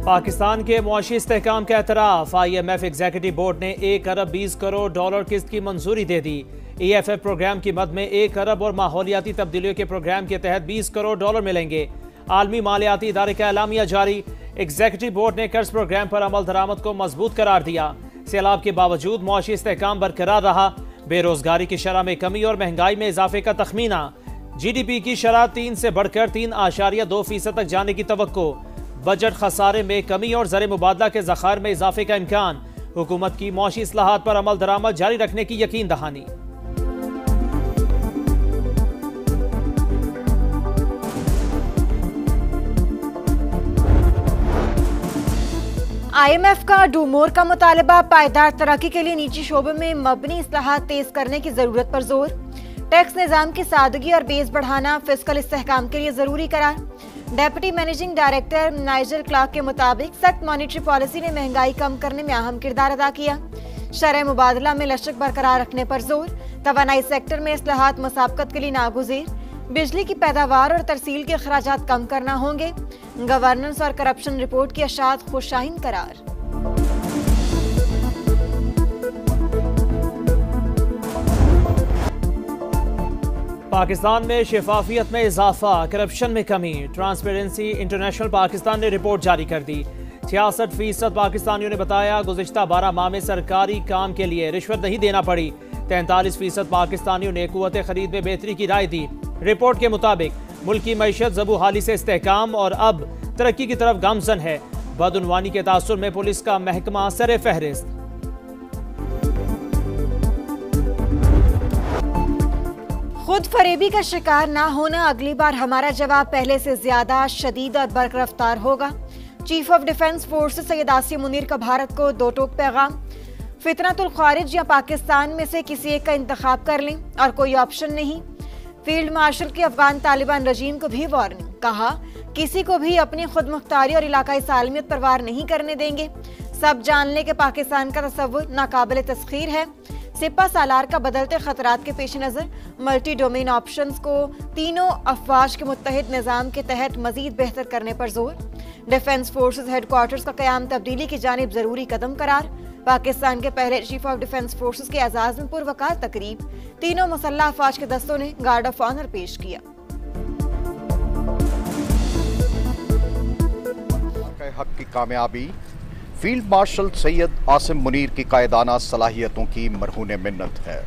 पाकिस्तान के मुआशी इस्तेहकाम का एतराफ़। IMF एग्जीक्यूटिव बोर्ड ने 1 अरब 20 करोड़ डॉलर किस्त की मंजूरी दे दी। EFF प्रोग्राम की मद में 1 अरब और माहौलियाती तब्दीलियों के प्रोग्राम के तहत 20 करोड़ डॉलर मिलेंगे। आलमी मालियाती इदारे का एलामिया जारी। एग्जीक्यूटिव बोर्ड ने कर्ज प्रोग्राम पर अमल दरामद को मजबूत करार दिया। सैलाब के बावजूद मुआशी इस्तेहकाम बरकरार रहा। बेरोजगारी की शरह में कमी और महंगाई में इजाफे का तखमीना। GDP की शरह 3 से बढ़कर 3.2% तक जाने की तवक्को। बजट खसारे में कमी और ज़र मुबादला के ज़खायर में इजाफे का इम्कान। हुकूमत की मौशी इस्लाहात पर अमल दरामद जारी रखने की यकीन दहानी। IMF का डू मोर का मुतालबा। पायदार तरक्की के लिए निजी शोबे में मबनी इस्लाहात तेज करने की जरूरत पर जोर। टैक्स निजाम की सादगी और बेस बढ़ाना फिस्कल इस्तेहकाम के लिए जरूरी करार। Deputy managing director Nigel Clarke के मुताबिक सख्त मॉनेटरी पॉलिसी ने महंगाई कम करने में अहम किरदार अदा किया। शरह मुबादला में लचक बरकरार रखने पर जोर। तवानाई सेक्टर में इस्लाहात मुसाबकत के लिए नागुज़ीर। बिजली की पैदावार और तरसील के अखराजात कम करना होंगे। गवर्नेंस और करप्शन रिपोर्ट की अशात खुशाइन करार। पाकिस्तान में शफाफियत में इजाफा, करप्शन में कमी। ट्रांसपेरेंसी इंटरनेशनल पाकिस्तान ने रिपोर्ट जारी कर दी। 66% पाकिस्तानियों ने बताया गुज़िश्ता 12 माह में सरकारी काम के लिए रिश्वत नहीं देना पड़ी। 43% पाकिस्तानियों ने क़ुव्वत खरीद में बेहतरी की राय दी। रिपोर्ट के मुताबिक मुल्क की मईशत ज़बू हाली से इस्तेहकाम और अब तरक्की की तरफ गामजन है। बदउनवानी के तासुर में पुलिस का महकमा सरे फहरिस्त। खुद फरेबी का शिकार ना होना। अगली बार हमारा जवाब पहले से ज्यादा शदीद और बरकरफ्तार होगा। Chief of defence forces Syed Asim Munir का भारत को दो टोक पैगाम। फितनतुल खारिज या पाकिस्तान में से किसी एक का इंतखाब कर लें और कोई ऑप्शन नहीं। फील्ड मार्शल की अफगान तालिबान रजीम को भी वार्निंग। कहा किसी को भी अपनी खुद मुख्तारी और इलाकाई सालमियत पर वार नहीं करने देंगे। सब जान ले कि पाकिस्तान का तस्वुर नाकाबिल तस्खीर है। सिपा सालार का बदलते खतरात के पेश नज़र मल्टी डोमेन ऑप्शंस को तीनों अफवाज के मुत्तहिद निज़ाम के तहत मजीद बेहतर करने पर जोर। डिफेंस फोर्सेस हेडक्वार्टर्स का क़याम तब्दीली की जानिब ज़रूरी कदम करार। पाकिस्तान के पहले चीफ ऑफ डिफेंस फोर्सेस के एजाज़ में पुरवकार तकरीब। तीनों मुसल्लह अफवाज के दस्तों ने गार्ड ऑफ ऑनर पेश किया। हक की कामयाबी। फील्ड मार्शल सैयद आसिम मुनीर की कायदाना सलाहियतों की मरहून मिन्नत है।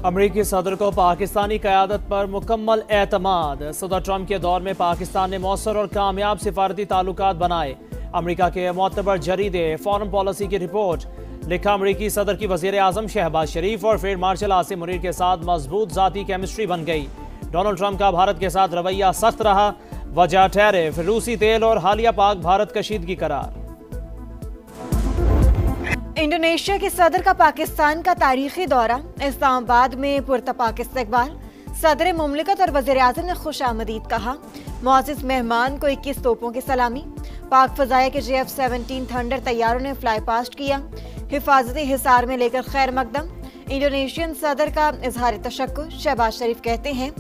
अमरीकी सदर को पाकिस्तानी क़यादत पर मुकम्मल एतमाद। सदर ट्रंप के दौर में पाकिस्तान ने मौसर और कामयाब सिफारती ताल्लुकात बनाए। अमरीका के मोतबर जरीदे फॉरेन पॉलिसी की रिपोर्ट। लिखा अमरीकी सदर की वज़ीर आज़म शहबाज शरीफ और फील्ड मार्शल आसिम मुनीर के साथ मजबूत ज़ाती केमिस्ट्री बन गई। डोनाल्ड ट्रंप का भारत के साथ रवैया सख्त रहा। वजह टैरिफ, रूसी तेल और हालिया पाक भारत कशीदगी करार। इंडोनेशिया के सदर का पाकिस्तान का तारीखी दौरा। इस्लामाबाद में पुरतपाक इस्तकबाल। सदर मुमलिकत और वज़ीर आज़म ने खुश आमदीद कहा। मुअज़्ज़िज़ मेहमान को 21 तोपों की सलामी। पाक फ़ज़ाया के JF-17 थंडर तैयारों ने फ्लाई पास्ट किया। हिफाजती हिसार में लेकर खैर मकदम। इंडोनेशियन सदर का इजहार तशक्कुर। शहबाज शरीफ कहते हैं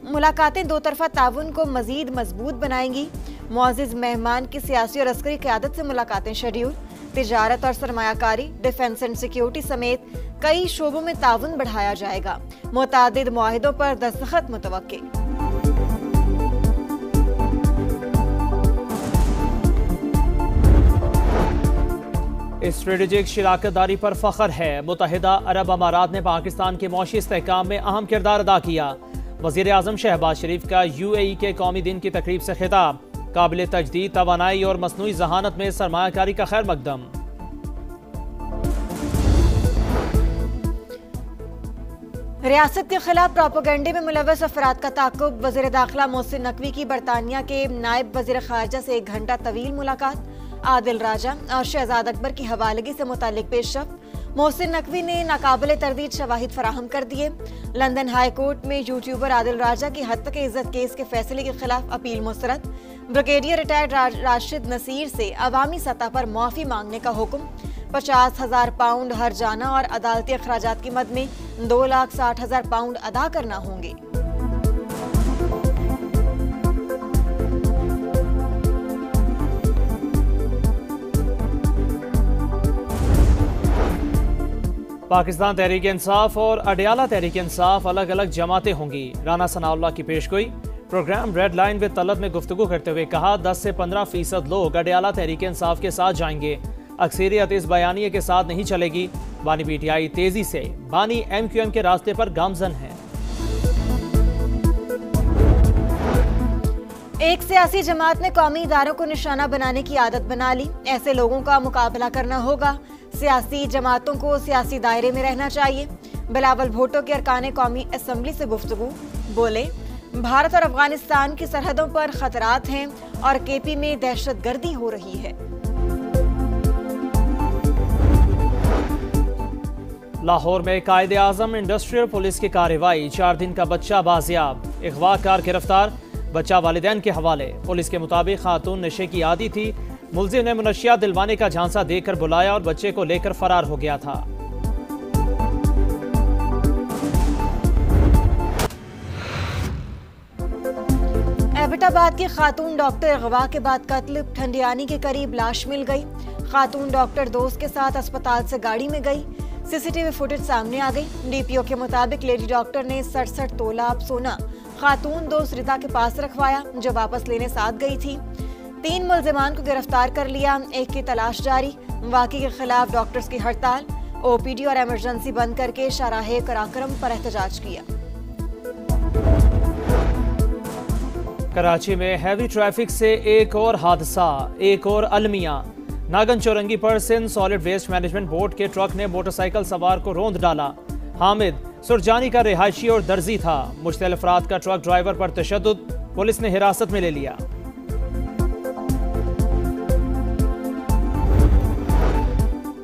मुलाकातें दो तरफा ताउन को मज़ीद मजबूत बनाएंगी। मुअज़्ज़िज़ मेहमान की सियासी और अस्करी क़यादत से मुलाकातें शेड्यूल। तिजारत और सरमायाकारी, डिफेंस एंड सिक्योरिटी समेत कई शोबों में ताउन बढ़ाया जाएगा। मुतादिद मुआहिदों पर दस्तखत मुतवक्के। स्ट्रेटेजिक शराकतदारी पर फख्र है। मुत्तहिदा अरब अमारात ने पाकिस्तान के मौशी इस्तेहकाम में अहम किरदार अदा किया। वज़ीर आज़म शहबाज शरीफ का UAE के कौमी दिन की तकरीब से खिताब। काबिल तजदीद तवानाई और मसनूई जहानत में सरमायाकारी का खैर मकदम। रियासत के खिलाफ प्रोपेगेंडे में मुलव्वस अफराद का ताक़ुब। वज़ीर दाखिला मोहसिन नकवी की बरतानिया के नायब वज़ीर ख़ारजा से 1 घंटा तवील मुलाकात। आदिल राजा और शहजाद अकबर की हवालगी से मुतालिक पेशरफ्त। मोहसिन नकवी ने नाकाबिल तरदीद शवाहिद फराहम कर दिए। लंदन हाई कोर्ट में यूट्यूबर आदिल राजा की हत्या के इज्जत केस के फैसले के खिलाफ अपील मुस्तरद। ब्रिगेडियर रिटायर्ड राशिद नसीर से अवामी सतह पर माफी मांगने का हुक्म। 50,000 पाउंड हर्जाना और अदालती अखराजात की मद में 2,60,000 पाउंड अदा करना होंगे। पाकिस्तान तहरीक इंसाफ और अडयाला तहरीक इंसाफ अलग अलग जमातें होंगी। राना सनाउल्लाह की पेशगोई। प्रोग्राम रेड लाइन विद तलब में गुफ्तगू करते हुए कहा 10 से 15% लोग अडयाला तहरीक इंसाफ के साथ जाएंगे। अक्सरियत इस बयानिए के साथ नहीं चलेगी। बानी पीटीआई तेजी से बानी MQM के रास्ते पर गामजन है। एक सियासी जमात ने कौमी इदारों को निशाना बनाने की आदत बना ली। ऐसे लोगों का मुकाबला करना होगा। सियासी जमातों को सियासी दायरे में रहना चाहिए। बिलावल भुट्टो के अरकान कौमी असम्बली से गुफ्तगू। बोले, भारत और अफगानिस्तान की सरहदों पर खतरात हैं और KP में दहशतगर्दी हो रही है। लाहौर में कायदे आजम इंडस्ट्रियल पुलिस की कार्रवाई। 4 दिन का बच्चा बाजियाब। अगवाकार गिरफ्तार। बच्चा वालिदैन के हवाले। पुलिस के मुताबिक खातून नशे की आदी थी। मुलजिम ने मुनशियात दिलवाने का झांसा देकर बुलाया और बच्चे को लेकर फरार हो गया था। एबटाबाद की खातून डॉक्टर अगवा के बाद कत्ल। ठंडियानी के करीब लाश मिल गई। खातून डॉक्टर दोस्त के साथ अस्पताल से गाड़ी में गई। CCTV फुटेज सामने आ गई। DPO के मुताबिक लेडी डॉक्टर ने 67 तोला सोना खातून दोस्त रिता के पास रखवाया जो वापस लेने साथ गई थी। 3 मुल्जिमान को गिरफ्तार कर लिया। एक की तलाश जारी। वाक़ई के खिलाफ डॉक्टर्स की हड़ताल। OPD और इमरजेंसी बंद करके शाहराहे कराक्रम पर एहतजाज किया। कराची में हैवी ट्रैफिक से एक और हादसा। एक और अलमिया। नागन चौरंगी पर Sindh solid waste management board के ट्रक ने मोटरसाइकिल सवार को रौंद डाला। हामिद सुरजानी का रिहायशी और दर्जी था। मुश्तिल अफराद का ट्रक ड्राइवर पर तशद्दुद। पुलिस ने हिरासत में ले लिया।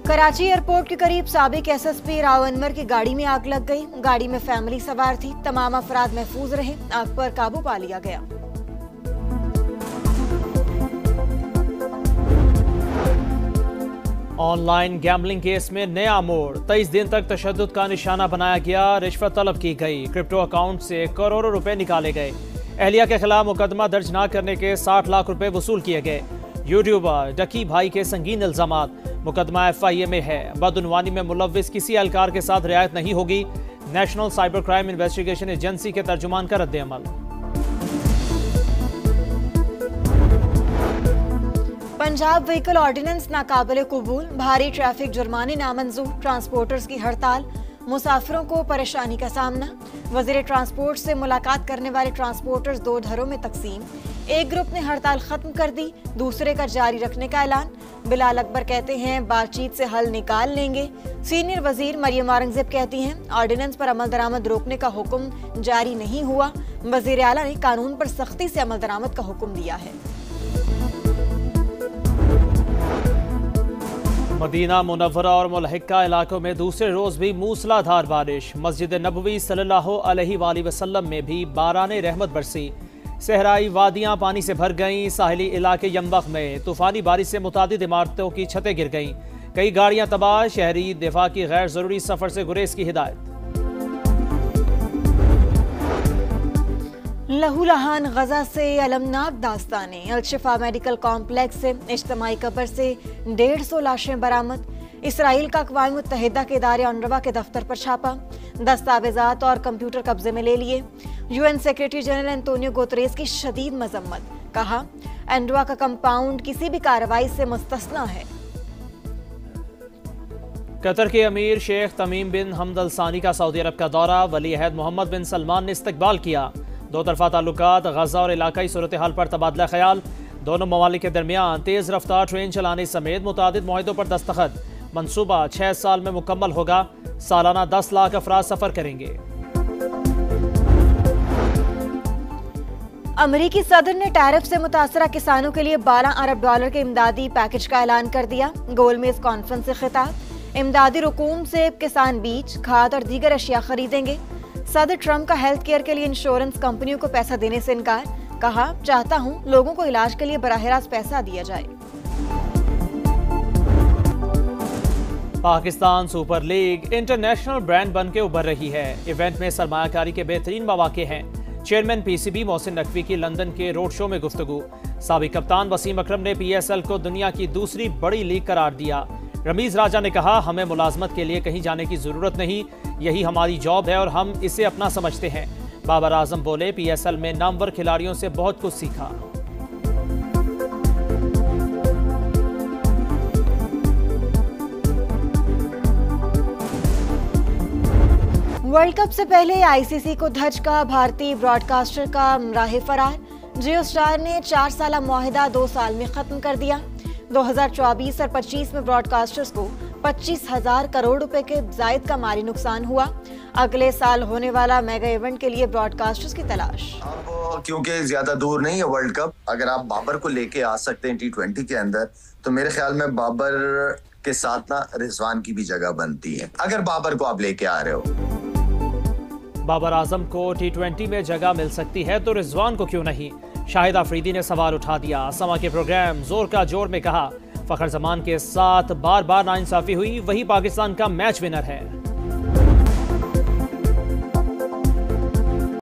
कराची एयरपोर्ट के करीब साबिक SSP राव अनवर की गाड़ी में आग लग गई। गाड़ी में फैमिली सवार थी। तमाम अफराद महफूज रहे। आग पर काबू पा लिया गया। ऑनलाइन गैम्बलिंग केस में नया मोड़। 23 दिन तक तशद्दुद का निशाना बनाया गया। रिश्वत तलब की गई। क्रिप्टो अकाउंट से करोड़ों रुपए निकाले गए। एहलिया के खिलाफ मुकदमा दर्ज न करने के 60 लाख रुपए वसूल किए गए। यूट्यूबर डकी भाई के संगीन इल्जामात। मुकदमा FIA में है। बदउनवानी में मुलव्विस किसी एहलकार के साथ रियायत नहीं होगी। National cyber crime investigation agency के तर्जुमान का रद्द-ए-अमल। पंजाब व्हीकल ऑर्डिनेंस नाकाबिले कबूल। भारी ट्रैफिक जुर्माने नामंजूर। ट्रांसपोर्टर्स की हड़ताल। मुसाफिरों को परेशानी का सामना। वजीर ट्रांसपोर्ट से मुलाकात करने वाले ट्रांसपोर्टर्स 2 धड़ों में तकसीम। एक ग्रुप ने हड़ताल खत्म कर दी। दूसरे का जारी रखने का ऐलान। बिलाल अकबर कहते हैं बातचीत से हल निकाल लेंगे। सीनियर वजीर मरियम औरंगजेब कहती हैं ऑर्डिनेंस पर अमल दरामद रोकने का हुक्म जारी नहीं हुआ। वजीर आला ने कानून पर सख्ती से अमल दरामद का हुक्म दिया है। मदीना मुनव्वरा और मुलहिका इलाकों में दूसरे रोज भी मूसलाधार बारिश। मस्जिद नबवी सल्लल्लाहु अलैहि वसल्लम में भी बाराने रहमत बरसी। सहराई वादियां पानी से भर गईं। साहिली इलाके यमबख में तूफानी बारिश से मुतादिद इमारतों की छतें गिर गईं। कई गाड़ियां तबाह। शहरी दिफा की गैर जरूरी सफर से गुरेज की हिदायत। लहूलहान गजा से अलमनाक दास्तानें। अलशिफा मेडिकल कॉम्प्लेक्स से इज्तिमाई कब्र से 150 लाशें बरामद। इसराइल का अक़वाम मुत्तहिदा के इदारे UNRWA के दफ्तर पर छापा। दस्तावेजात और कंप्यूटर कब्जे में ले लिए। UN secretary general Antonio Guterres की शदीद मजम्मत। कहा UNRWA का कंपाउंड किसी भी कार्रवाई से मुस्तस्ना है। कतर के अमीर शेख तमीम बिन हमद अल सानी का सऊदी अरब का दौरा। वली अहद मोहम्मद बिन सलमान ने इस्तकबाल किया। 2 तरफा ताल्लुकात, गजा और इलाकाई सूरत हाल पर तबादला ख्याल। दोनों ममालिक के दरमियान तेज रफ्तार ट्रेन चलाने समेत मुतादिद मुआहिदों पर दस्तखत। मंसूबा 6 साल में मुकम्मल होगा। सालाना 10 लाख अफराद सफर करेंगे। अमरीकी सदर ने टैरिफ से मुतासरा किसानों के लिए $12 अरब के इमदादी पैकेज का ऐलान कर दिया। गोलमेज कॉन्फ्रेंस से खिताब। इमदादी रकूम से किसान बीज, खाद और दीगर अशिया खरीदेंगे। सदर ट्रंप का हेल्थ केयर के लिए इंश्योरेंस कंपनियों को पैसा देने से इनकार। कहा, चाहता हूं लोगों को इलाज के लिए बराह रास्त पैसा दिया जाए। Pakistan super league international brand बनकर उभर रही है। इवेंट में सरमायाकारी के बेहतरीन मौके हैं। चेयरमैन पीसीबी मोहसिन नकवी की लंदन के रोड शो में गुफ्तगू। साबिक कप्तान वसीम अकरम ने पीएसएल को दुनिया की दूसरी बड़ी लीग करार दिया। रमीज राजा ने कहा, हमें मुलाजमत के लिए कहीं जाने की जरूरत नहीं, यही हमारी जॉब है और हम इसे अपना समझते हैं। बाबर आजम बोले, पीएसएल में नामवर खिलाड़ियों से बहुत कुछ सीखा। वर्ल्ड कप से पहले आईसीसी को धचका, भारतीय ब्रॉडकास्टर का राह फरार। जियो स्टार ने 4 साला मुआहिदा 2 साल में खत्म कर दिया। 2024 और 25 में ब्रॉडकास्टर्स को 25,000 करोड़ रुपए के जायद का माली नुकसान हुआ। अगले साल होने वाला मेगा इवेंट के लिए ब्रॉडकास्टर्स की तलाश। अब क्योंकि ज्यादा दूर नहीं है वर्ल्ड कप, अगर आप बाबर को लेके आ सकते हैं T20 के अंदर, तो मेरे ख्याल में बाबर के साथ ना रिजवान की भी जगह बनती है, अगर बाबर को आप लेके आ रहे हो। बाबर आजम को T20 में जगह मिल सकती है तो रिजवान को क्यों नहीं? शाहिद आफरीदी ने सवाल उठा दिया। समा के प्रोग्राम जोर का जोर में कहा, फखर जमान के साथ बार बार नाइंसाफी हुई, वही पाकिस्तान का मैच विनर है।